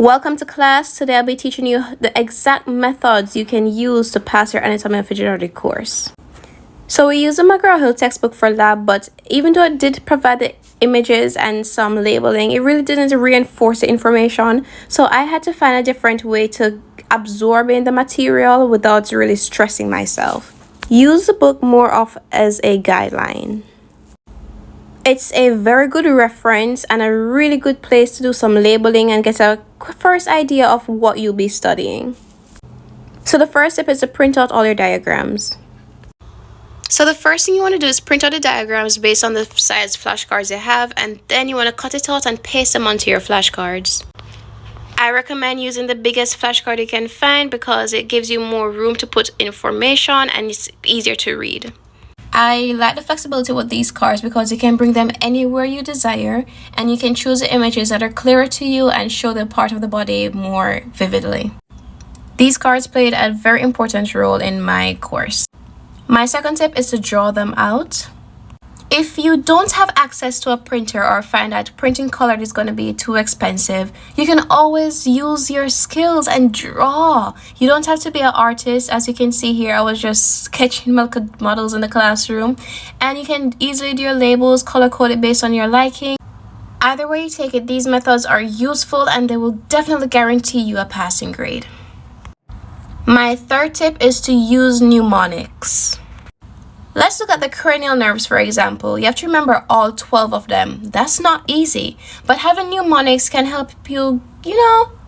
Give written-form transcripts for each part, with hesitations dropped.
Welcome to class. Today I'll be teaching you the exact methods you can use to pass your Anatomy and Physiology course. So we use the McGraw-Hill textbook for lab, but even though it did provide the images and some labeling, it really didn't reinforce the information. So I had to find a different way to absorb in the material without really stressing myself. Use the book more of as a guideline. It's a very good reference and a really good place to do some labeling and get a first idea of what you'll be studying. So the first step is to print out all your diagrams. So the first thing you want to do is print out the diagrams based on the size flashcards you have, and then you want to cut it out and paste them onto your flashcards. I recommend using the biggest flashcard you can find because it gives you more room to put information and it's easier to read. I like the flexibility with these cards because you can bring them anywhere you desire, and you can choose the images that are clearer to you and show the part of the body more vividly. These cards played a very important role in my course. My second tip is to draw them out. If you don't have access to a printer or find that printing colored is going to be too expensive, you can always use your skills and draw. You don't have to be an artist. As you can see here, I was just sketching models in the classroom, and you can easily do your labels, color code it based on your liking. Either way you take it, these methods are useful and they will definitely guarantee you a passing grade. My third tip is to use mnemonics. Let's look at the cranial nerves, for example. You have to remember all 12 of them. That's not easy, but having mnemonics can help you,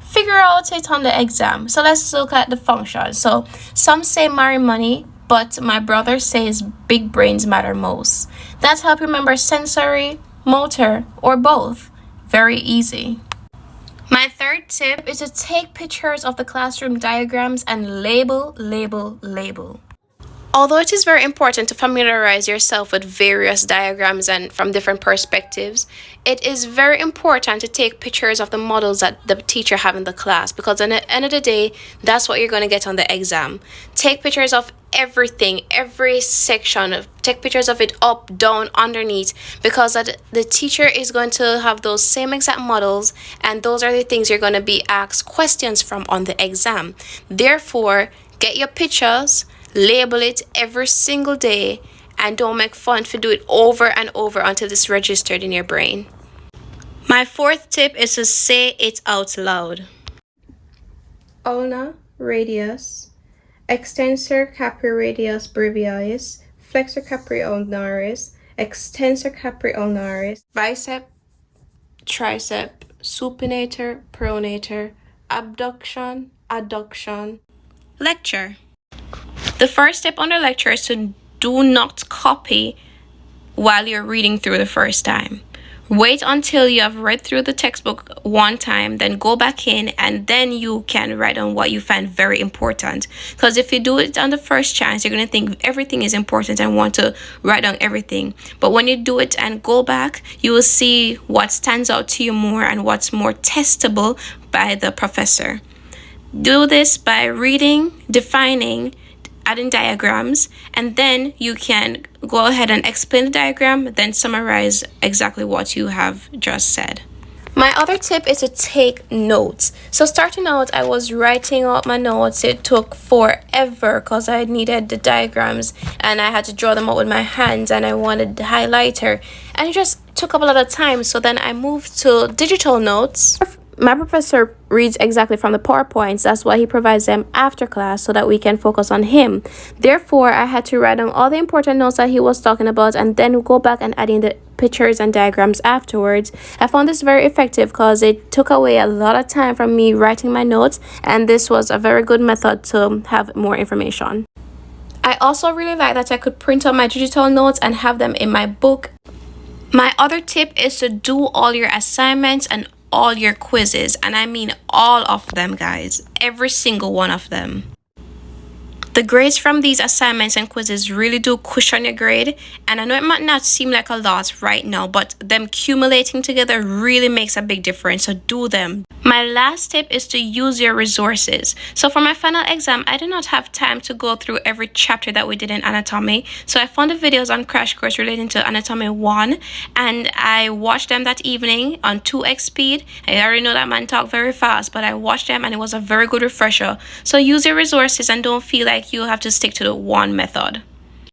figure out it on the exam. So let's look at the functions. So some say marry money, but my brother says big brains matter most. That's help you remember sensory, motor, or both. Very easy. My third tip is to take pictures of the classroom diagrams and label. Although it is very important to familiarize yourself with various diagrams and from different perspectives, it is very important to take pictures of the models that the teacher have in the class, because at the end of the day, that's what you're going to get on the exam. Take pictures of everything, every section, take pictures of it up, down, underneath, because the teacher is going to have those same exact models, and those are the things you're going to be asked questions from on the exam. Therefore, get your pictures, label it every single day, and don't make fun to do it over and over until it's registered in your brain. My fourth tip is to say it out loud. Ulna radius, extensor capri radius brevis, flexor capri ulnaris, extensor capri ulnaris, bicep, tricep, supinator, pronator, abduction, adduction. Lecture. The first step on the lecture is to do not copy while you're reading through the first time. Wait until you have read through the textbook one time, then go back in, and then you can write on what you find very important. Because if you do it on the first chance, you're going to think everything is important and want to write down everything. But when you do it and go back, you will see what stands out to you more and what's more testable by the professor. Do this by reading, defining, adding diagrams, and then you can go ahead and explain the diagram, then summarize exactly what you have just said. My other tip is to take notes. So starting out, I was writing out my notes. It took forever because I needed the diagrams and I had to draw them out with my hands, and I wanted the highlighter, and it just took up a lot of time. So then I moved to digital notes. My professor reads exactly from the PowerPoints. That's why he provides them after class so that we can focus on him. Therefore, I had to write down all the important notes that he was talking about and then go back and add in the pictures and diagrams afterwards. I found this very effective because it took away a lot of time from me writing my notes, and this was a very good method to have more information. I also really like that I could print out my digital notes and have them in my book. My other tip is to do all your assignments and all your quizzes, and I mean all of them, guys, every single one of them. The grades from these assignments and quizzes really do cushion your grade, and I know it might not seem like a lot right now, but them accumulating together really makes a big difference, so do them. My last tip is to use your resources. So for my final exam, I did not have time to go through every chapter that we did in anatomy, so I found the videos on Crash Course relating to Anatomy 1, and I watched them that evening on 2x speed. I already know that man talk very fast, but I watched them and it was a very good refresher. So use your resources and don't feel like you have to stick to the one method.